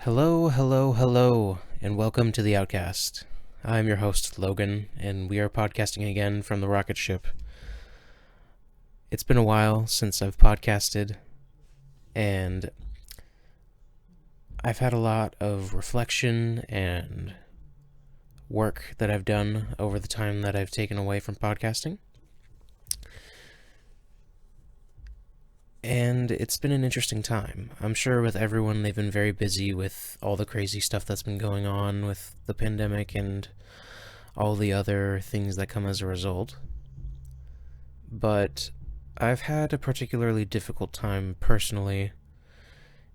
Hello, hello, hello, and welcome to the Outcast. I'm your host, Logan, and we are podcasting again from the rocket ship. It's been a while since I've podcasted, and I've had a lot of reflection and work that I've done over the time that I've taken away from podcasting. And it's been an interesting time. I'm sure with everyone, they've been very busy with all the crazy stuff that's been going on with the pandemic and all the other things that come as a result. But I've had a particularly difficult time personally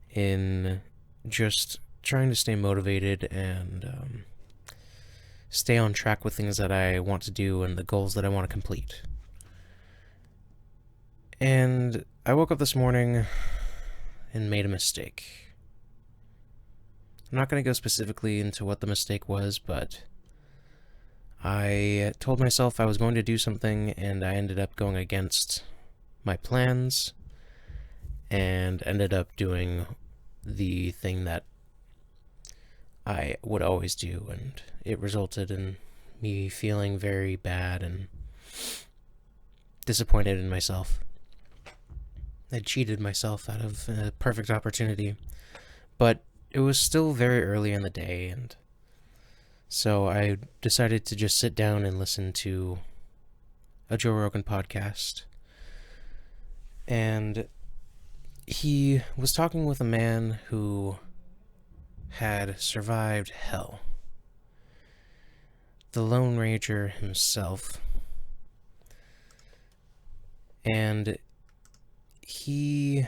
in just trying to stay motivated and stay on track with things that I want to do and the goals that I want to complete. And I woke up this morning and made a mistake. I'm not going to go specifically into what the mistake was, but I told myself I was going to do something and I ended up going against my plans and ended up doing the thing that I would always do, and it resulted in me feeling very bad and disappointed in myself. I cheated myself out of a perfect opportunity, but it was still very early in the day, and so I decided to just sit down and listen to a Joe Rogan podcast. And he was talking with a man who had survived hell. The Lone Ranger himself. And his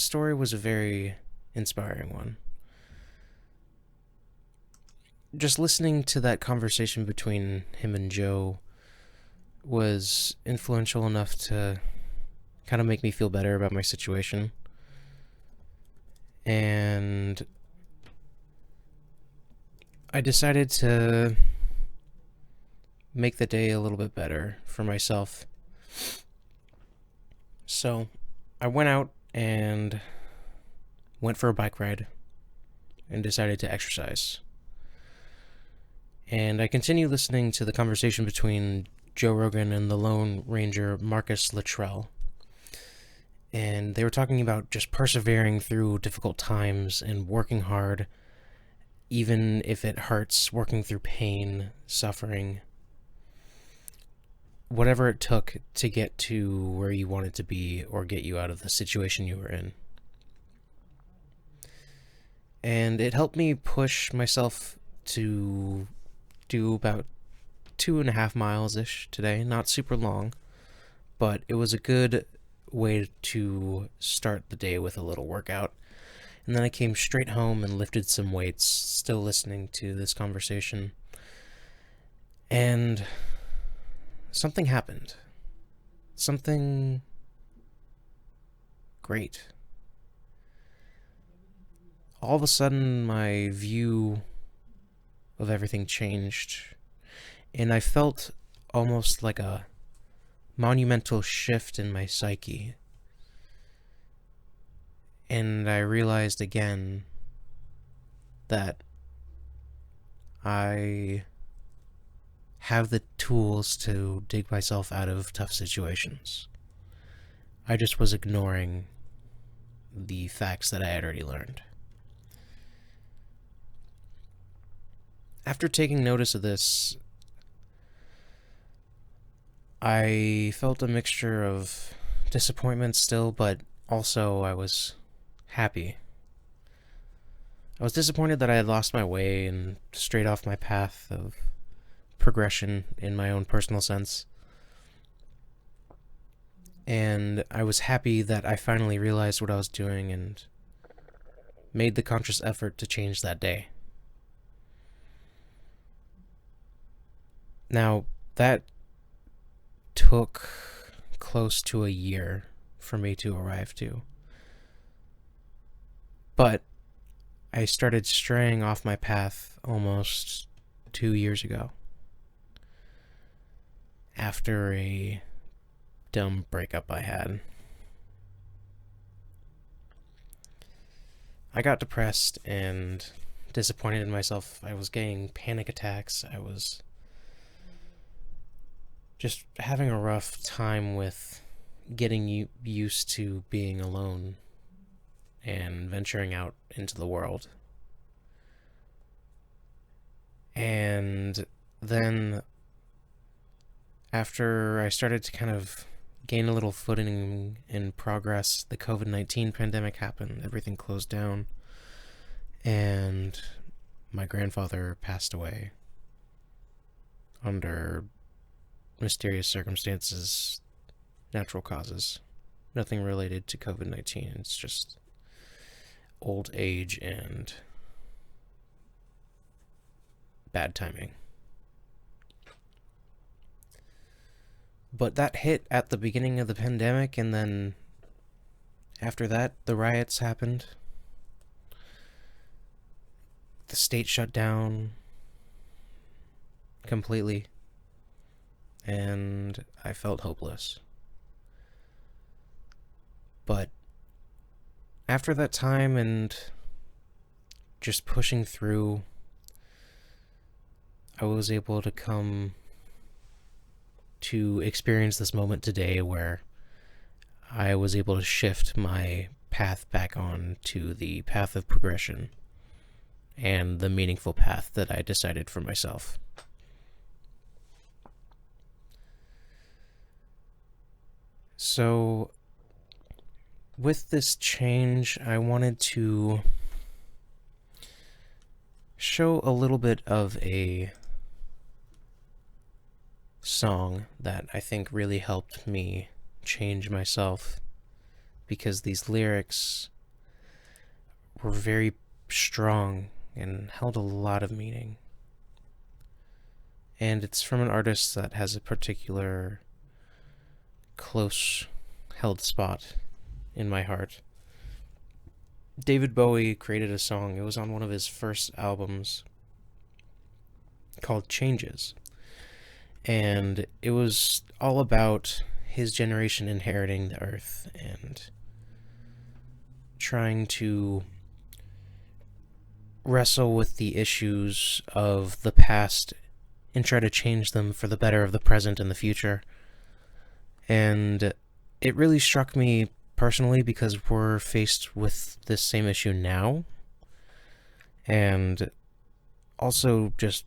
story was a very inspiring one. Just listening to that conversation between him and Joe was influential enough to kind of make me feel better about my situation. And I decided to make the day a little bit better for myself. So I went out and went for a bike ride and decided to exercise. And I continued listening to the conversation between Joe Rogan and the Lone Ranger Marcus Luttrell. And they were talking about just persevering through difficult times and working hard, even if it hurts, working through pain, suffering, whatever it took to get to where you wanted to be or get you out of the situation you were in. And it helped me push myself to do about 2.5 miles-ish today. Not super long, but it was a good way to start the day with a little workout. And then I came straight home and lifted some weights, still listening to this conversation. And something happened. Something great. All of a sudden, my view of everything changed, and I felt almost like a monumental shift in my psyche. And I realized again that I have the tools to dig myself out of tough situations. I just was ignoring the facts that I had already learned. After taking notice of this, I felt a mixture of disappointment still, but also I was happy. I was disappointed that I had lost my way and strayed off my path of progression in my own personal sense. And I was happy that I finally realized what I was doing and made the conscious effort to change that day. Now, that took close to a year for me to arrive to. But I started straying off my path almost 2 years ago, after a dumb breakup I had. I got depressed and disappointed in myself. I was getting panic attacks. I was just having a rough time with getting used to being alone and venturing out into the world. And then after I started to kind of gain a little footing in progress, the COVID-19 pandemic happened, everything closed down, and my grandfather passed away under mysterious circumstances, natural causes, nothing related to COVID-19. It's just old age and bad timing. But that hit at the beginning of the pandemic, and then after that, the riots happened. The state shut down completely, and I felt hopeless. But after that time and just pushing through, I was able to come to experience this moment today where I was able to shift my path back on to the path of progression and the meaningful path that I decided for myself. So, with this change, I wanted to show a little bit of a song that I think really helped me change myself, because these lyrics were very strong and held a lot of meaning. And it's from an artist that has a particular close held spot in my heart. David Bowie created a song. It was on one of his first albums called Changes. And it was all about his generation inheriting the earth and trying to wrestle with the issues of the past and try to change them for the better of the present and the future. And it really struck me personally because we're faced with this same issue now. And also just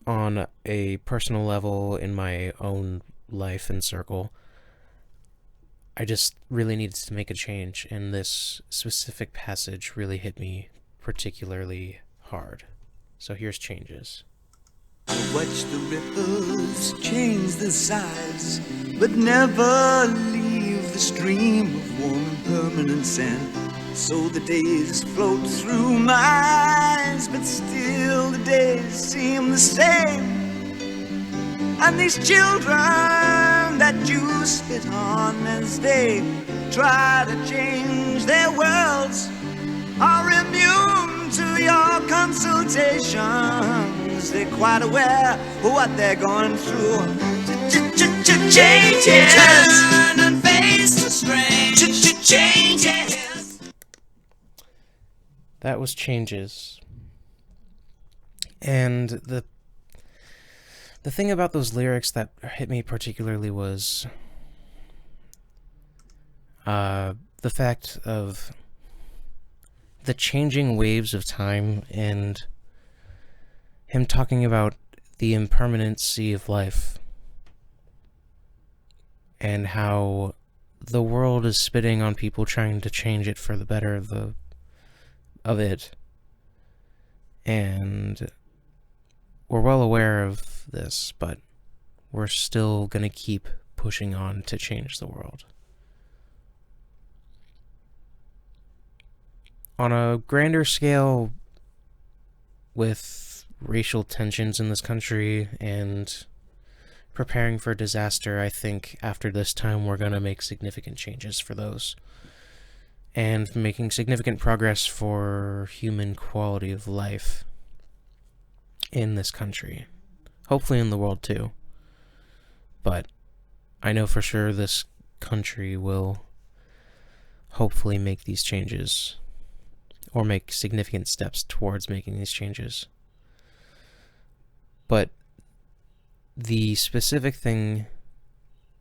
on a personal level in my own life and circle, I just really needed to make a change, and this specific passage really hit me particularly hard. So here's Changes. I watch the ripples change their size, but never leave the stream of warm and permanent sand. So the days float through my eyes, but still the days seem the same. And these children that you spit on as they try to change their worlds are immune to your consultations. They're quite aware of what they're going through. Changes, turn and face the strange. Changes. That was Changes. And the thing about those lyrics that hit me particularly was the fact of the changing waves of time and him talking about the impermanency of life and how the world is spitting on people trying to change it for the better of it. And we're well aware of this, but we're still going to keep pushing on to change the world. On a grander scale, with racial tensions in this country and preparing for disaster, I think after this time we're going to make significant changes for those. And making significant progress for human quality of life in this country. Hopefully in the world too. But I know for sure this country will hopefully make these changes, or make significant steps towards making these changes. But the specific thing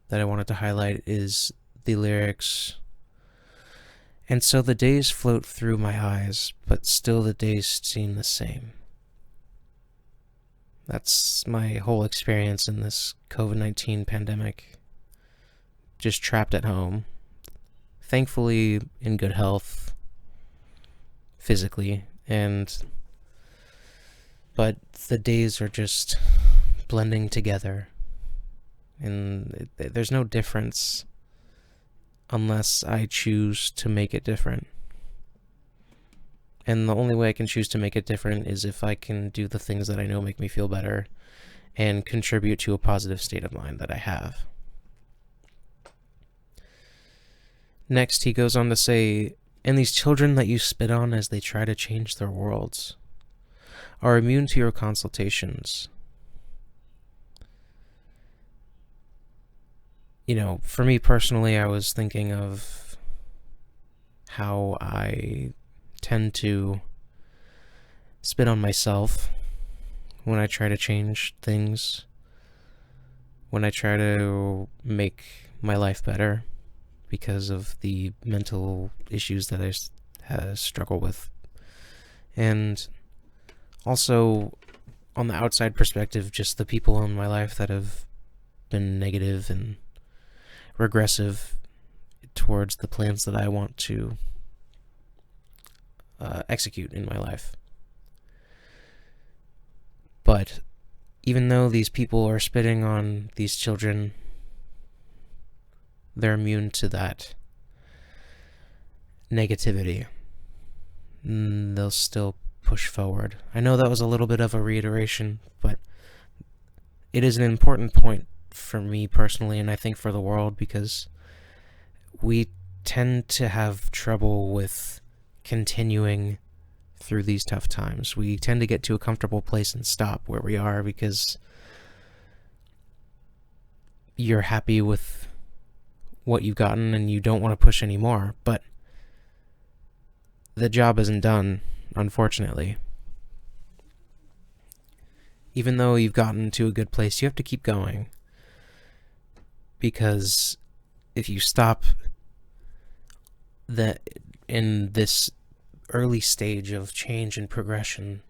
that I wanted to highlight is the lyrics. And so the days float through my eyes, but still the days seem the same. That's my whole experience in this COVID-19 pandemic. Just trapped at home. Thankfully in good health, physically, but the days are just blending together. And there's no difference unless I choose to make it different. And the only way I can choose to make it different is if I can do the things that I know make me feel better and contribute to a positive state of mind that I have. Next, he goes on to say, and these children that you spit on as they try to change their worlds are immune to your consultations. You know, for me personally, I was thinking of how I tend to spit on myself when I try to change things, when I try to make my life better because of the mental issues that I struggle with. And also, on the outside perspective, just the people in my life that have been negative and regressive towards the plans that I want to execute in my life. But even though these people are spitting on these children, they're immune to that negativity. They'll still push forward. I know that was a little bit of a reiteration, but it is an important point for me personally, and I think for the world, because we tend to have trouble with continuing through these tough times. We tend to get to a comfortable place and stop where we are because you're happy with what you've gotten and you don't want to push anymore, but the job isn't done, unfortunately. Even though you've gotten to a good place, you have to keep going, because if you stop in this early stage of change and progression,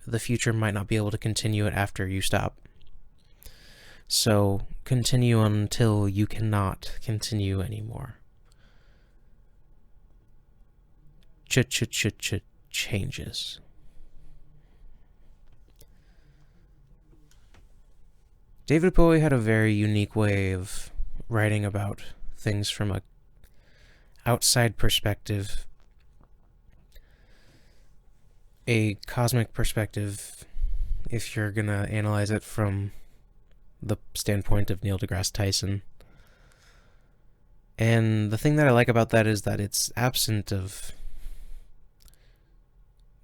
the future might not be able to continue it after you stop. So continue until you cannot continue anymore. Changes. David Bowie had a very unique way of writing about things from a outside perspective, a cosmic perspective, if you're gonna analyze it from the standpoint of Neil deGrasse Tyson. And the thing that I like about that is that it's absent of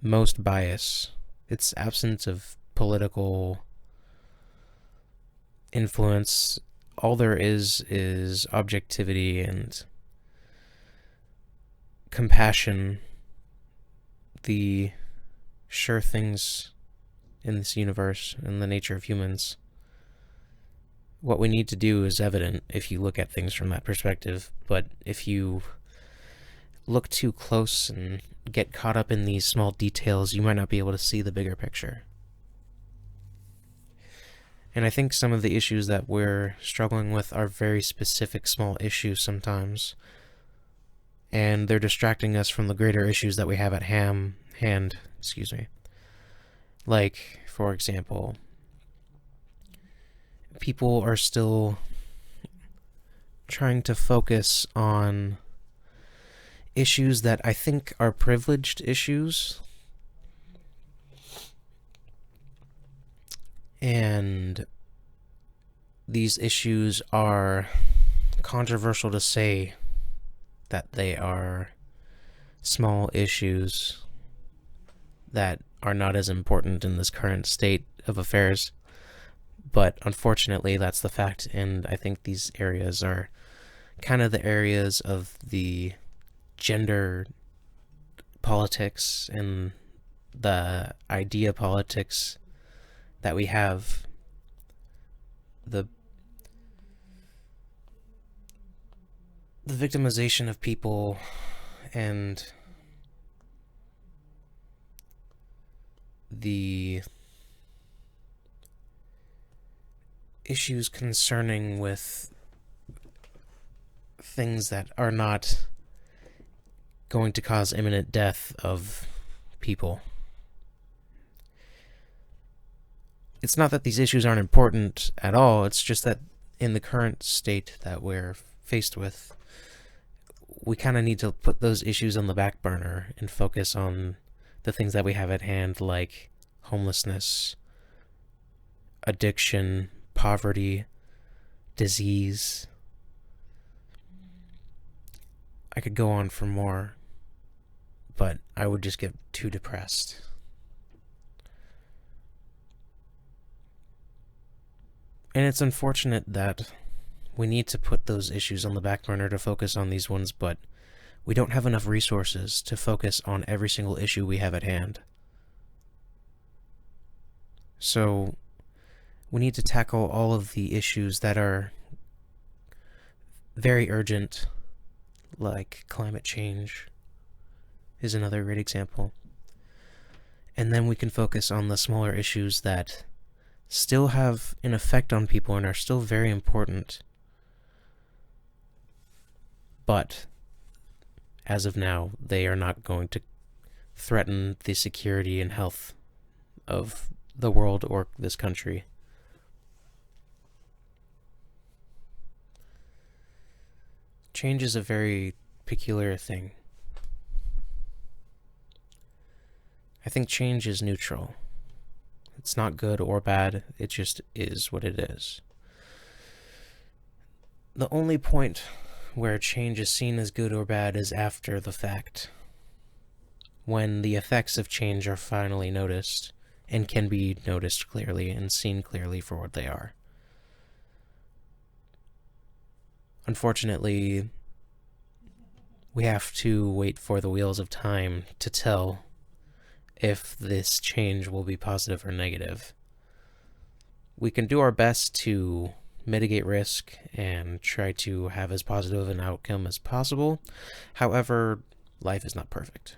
most bias. It's absent of political influence. All there is objectivity and compassion, the sure things in this universe and the nature of humans. What we need to do is evident if you look at things from that perspective, but if you look too close and get caught up in these small details, you might not be able to see the bigger picture. And I think some of the issues that we're struggling with are very specific small issues sometimes, and they're distracting us from the greater issues that we have at hand. Like, for example, people are still trying to focus on issues that I think are privileged issues, and these issues are controversial to say that they are small issues that are not as important in this current state of affairs. But unfortunately, that's the fact, and I think these areas are kind of the areas of the gender politics and the idea politics that we have, the victimization of people, and the issues concerning with things that are not going to cause imminent death of people. It's not that these issues aren't important at all, it's just that in the current state that we're faced with, we kind of need to put those issues on the back burner and focus on the things that we have at hand, like homelessness, addiction, poverty, disease. I could go on for more, but I would just get too depressed. And it's unfortunate that we need to put those issues on the back burner to focus on these ones, but we don't have enough resources to focus on every single issue we have at hand. So we need to tackle all of the issues that are very urgent, like climate change is another great example. And then we can focus on the smaller issues that still have an effect on people and are still very important. But as of now, they are not going to threaten the security and health of the world or this country. Change is a very peculiar thing. I think change is neutral. It's not good or bad, it just is what it is. The only point where change is seen as good or bad is after the fact, when the effects of change are finally noticed and can be noticed clearly and seen clearly for what they are. Unfortunately, we have to wait for the wheels of time to tell if this change will be positive or negative. We can do our best to mitigate risk and try to have as positive an outcome as possible. However, life is not perfect.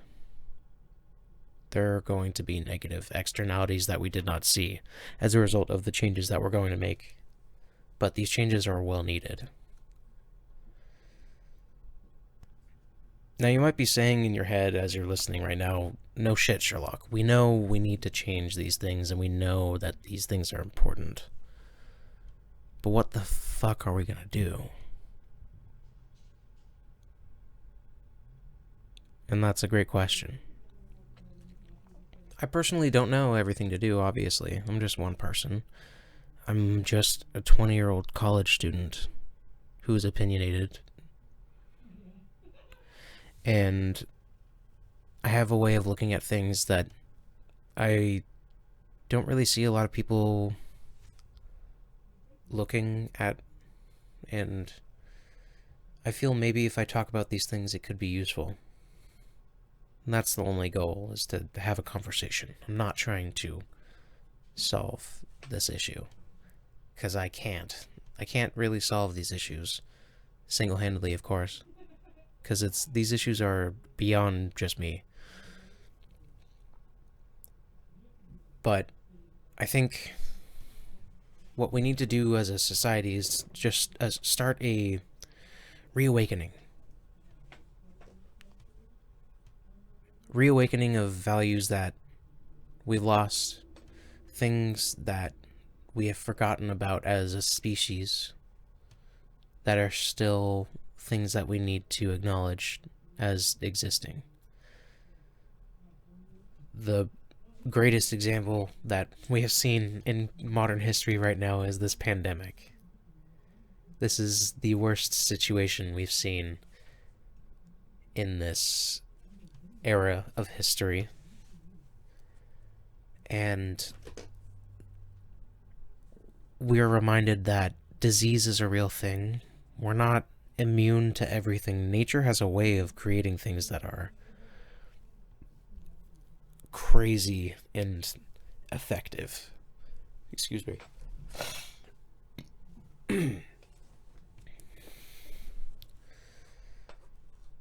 There are going to be negative externalities that we did not see as a result of the changes that we're going to make. But these changes are well needed. Now, you might be saying in your head as you're listening right now, no shit, Sherlock. We know we need to change these things, and we know that these things are important. But what the fuck are we gonna do? And that's a great question. I personally don't know everything to do, obviously. I'm just one person. I'm just a 20-year-old college student who is opinionated. And I have a way of looking at things that I don't really see a lot of people looking at, and I feel maybe if I talk about these things it could be useful. And that's the only goal, is to have a conversation. I'm not trying to solve this issue, because I can't really solve these issues single-handedly, of course, because these issues are beyond just me. But I think what we need to do as a society is just start a reawakening. Reawakening of values that we've lost, things that we have forgotten about as a species, that are still things that we need to acknowledge as existing. The greatest example that we have seen in modern history right now is this pandemic. This is the worst situation we've seen in this era of history. And we are reminded that disease is a real thing. We're not immune to everything. Nature has a way of creating things that are crazy and effective. Excuse me.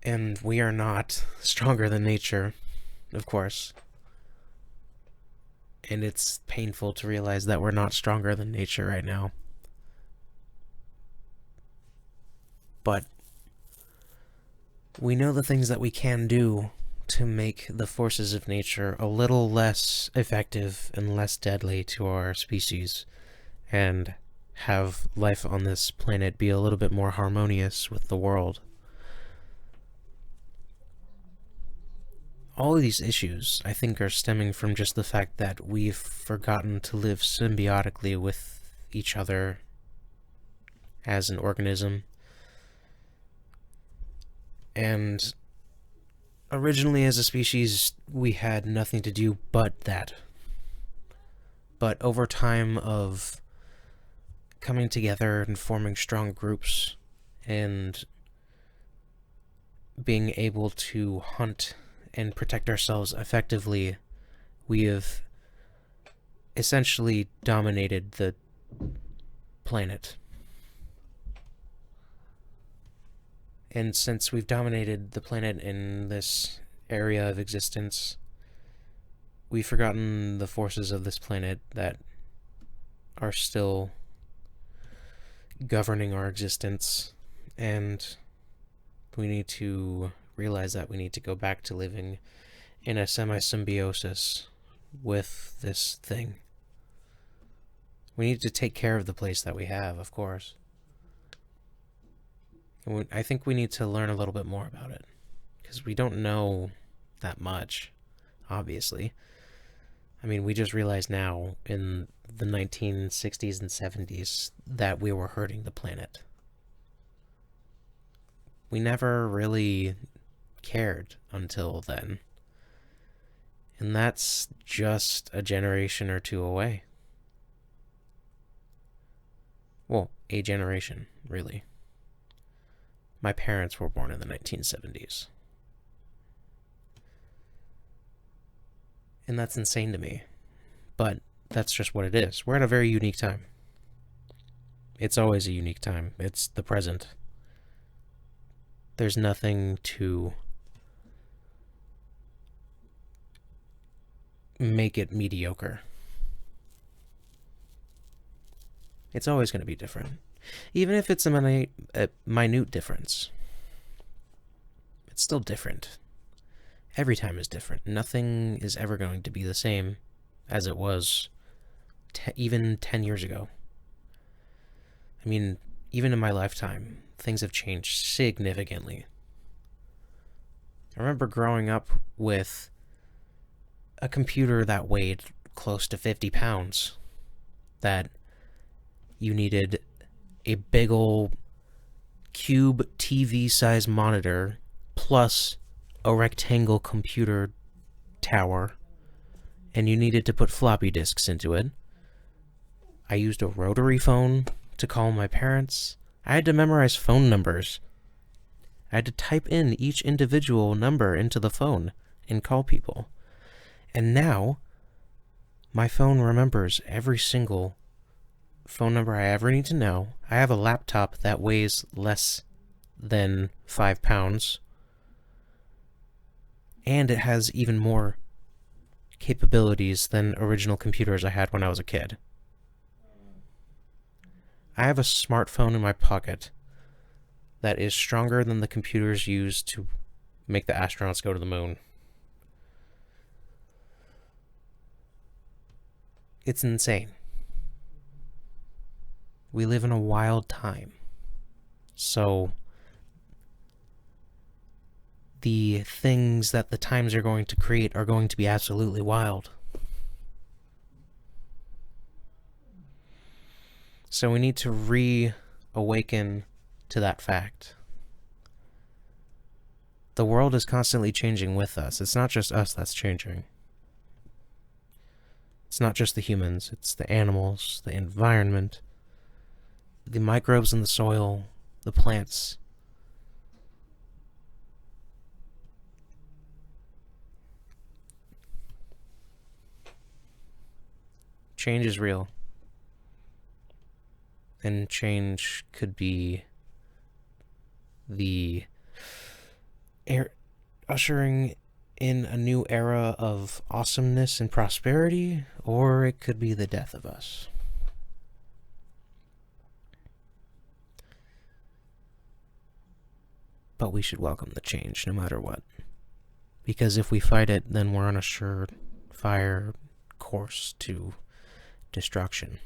And we are not stronger than nature, of course. And it's painful to realize that we're not stronger than nature right now. But we know the things that we can do to make the forces of nature a little less effective and less deadly to our species, and have life on this planet be a little bit more harmonious with the world. All of these issues, I think, are stemming from just the fact that we've forgotten to live symbiotically with each other as an organism. And originally, as a species, we had nothing to do but that. But over time of coming together and forming strong groups and being able to hunt and protect ourselves effectively, we have essentially dominated the planet. And since we've dominated the planet in this area of existence, we've forgotten the forces of this planet that are still governing our existence, and we need to realize that we need to go back to living in a semi-symbiosis with this thing. We need to take care of the place that we have, of course. And I think we need to learn a little bit more about it, because we don't know that much, obviously. I mean, we just realized now, in the 1960s and 70s, that we were hurting the planet. We never really cared until then. And that's just a generation or two away. Well, a generation, really. My parents were born in the 1970s. And that's insane to me. But that's just what it is. We're at a very unique time. It's always a unique time. It's the present. There's nothing to make it mediocre. It's always going to be different. Even if it's a minute difference, it's still different. Every time is different. Nothing is ever going to be the same as it was even 10 years ago. I mean, even in my lifetime, things have changed significantly. I remember growing up with a computer that weighed close to 50 pounds, that you needed a big ol' cube TV-sized monitor plus a rectangle computer tower, and you needed to put floppy disks into it. I used a rotary phone to call my parents. I had to memorize phone numbers. I had to type in each individual number into the phone and call people. And now, my phone remembers every single phone number I ever need to know. I have a laptop that weighs less than 5 pounds. And it has even more capabilities than original computers I had when I was a kid. I have a smartphone in my pocket that is stronger than the computers used to make the astronauts go to the moon. It's insane. We live in a wild time. So the things that the times are going to create are going to be absolutely wild. So we need to reawaken to that fact. The world is constantly changing with us. It's not just us that's changing. It's not just the humans, it's the animals, the environment, the microbes in the soil, the plants. change is real. And change could be the ushering in a new era of awesomeness and prosperity, or it could be the death of us. But we should welcome the change no matter what. Because if we fight it, then we're on a surefire course to destruction.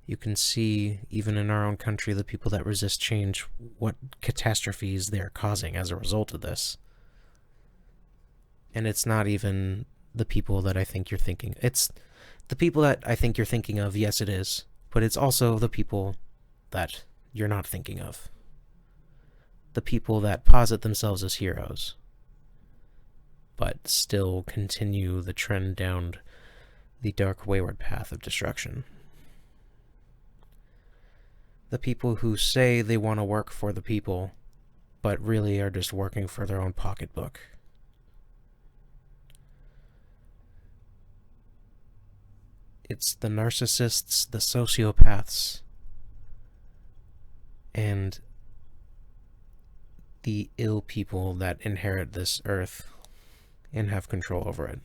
You can see, even in our own country, the people that resist change, what catastrophes they're causing as a result of this. And it's not even the people that I think you're thinking. It's the people that I think you're thinking of, yes it is. But it's also the people that you're not thinking of. The people that posit themselves as heroes, but still continue the trend down the dark wayward path of destruction. The people who say they want to work for the people, but really are just working for their own pocketbook. It's the narcissists, the sociopaths, and the ill people that inherit this earth and have control over it.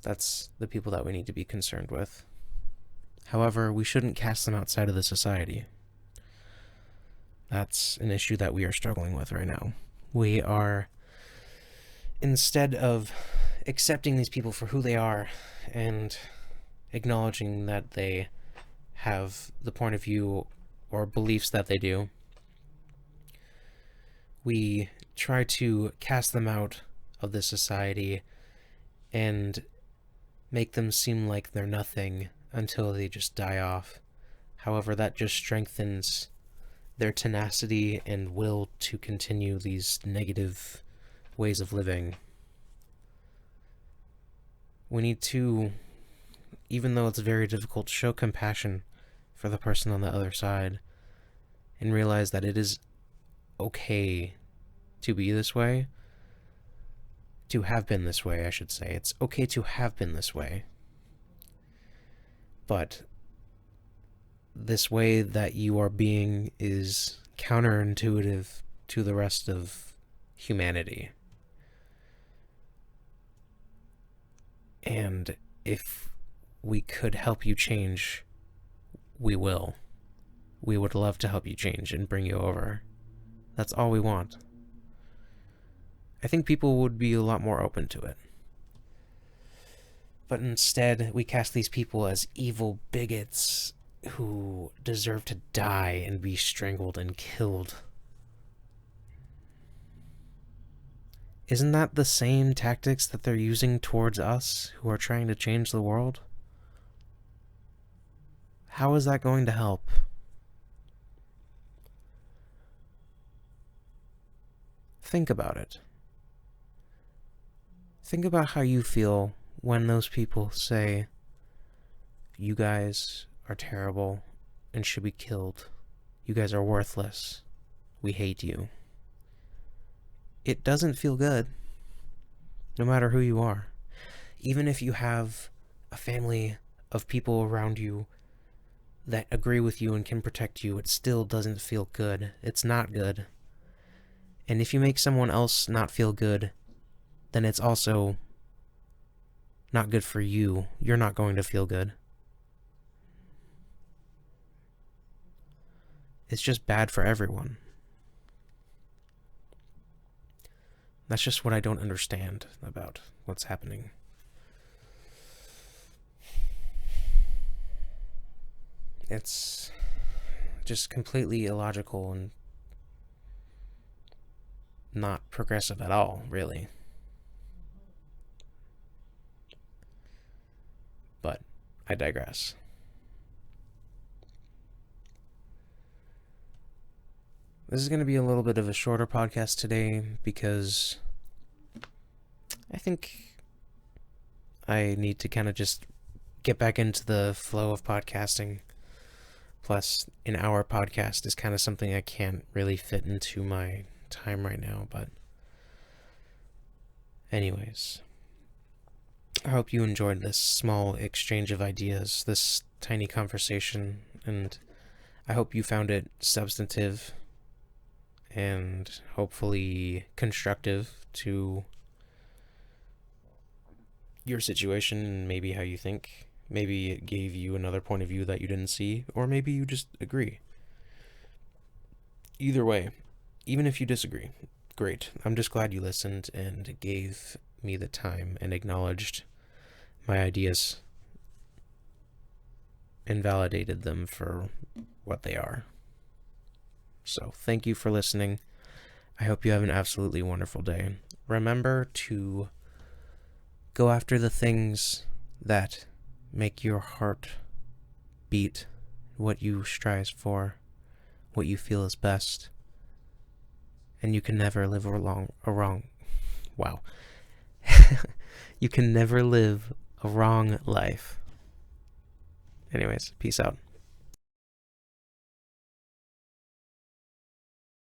That's the people that we need to be concerned with. However, we shouldn't cast them outside of the society. That's an issue that we are struggling with right now. We are, instead of accepting these people for who they are and acknowledging that they have the point of view or beliefs that they do, we try to cast them out of the society and make them seem like they're nothing until they just die off. However, that just strengthens their tenacity and will to continue these negative ways of living. We need to, even though it's very difficult, show compassion for the person on the other side and realize that it is okay to be this way. To have been this way, I should say. It's okay to have been this way. But this way that you are being is counterintuitive to the rest of humanity. And if we could help you change, we will. We would love to help you change and bring you over. That's all we want. I think people would be a lot more open to it. But instead, we cast these people as evil bigots who deserve to die and be strangled and killed. Isn't that the same tactics that they're using towards us who are trying to change the world? How is that going to help? Think about it. Think about how you feel when those people say, you guys are terrible and should be killed. You guys are worthless. We hate you. It doesn't feel good, no matter who you are. Even if you have a family of people around you that agree with you and can protect you, it still doesn't feel good. It's not good. And if you make someone else not feel good, then it's also not good for you. You're not going to feel good. It's just bad for everyone. That's just what I don't understand about what's happening. It's just completely illogical and not progressive at all, really. But I digress. This is going to be a little bit of a shorter podcast today because I think I need to kind of just get back into the flow of podcasting. Plus, an hour podcast is kind of something I can't really fit into my time right now, but anyways, I hope you enjoyed this small exchange of ideas, this tiny conversation, and I hope you found it substantive and hopefully constructive to your situation and maybe how you think. Maybe it gave you another point of view that you didn't see, or maybe you just agree. Either way, even if you disagree, great. I'm just glad you listened and gave me the time and acknowledged my ideas and validated them for what they are. So thank you for listening. I hope you have an absolutely wonderful day. Remember to go after the things that make your heart beat, what you strive for, what you feel is best. And you can never live You can never live a wrong life. Anyways, peace out.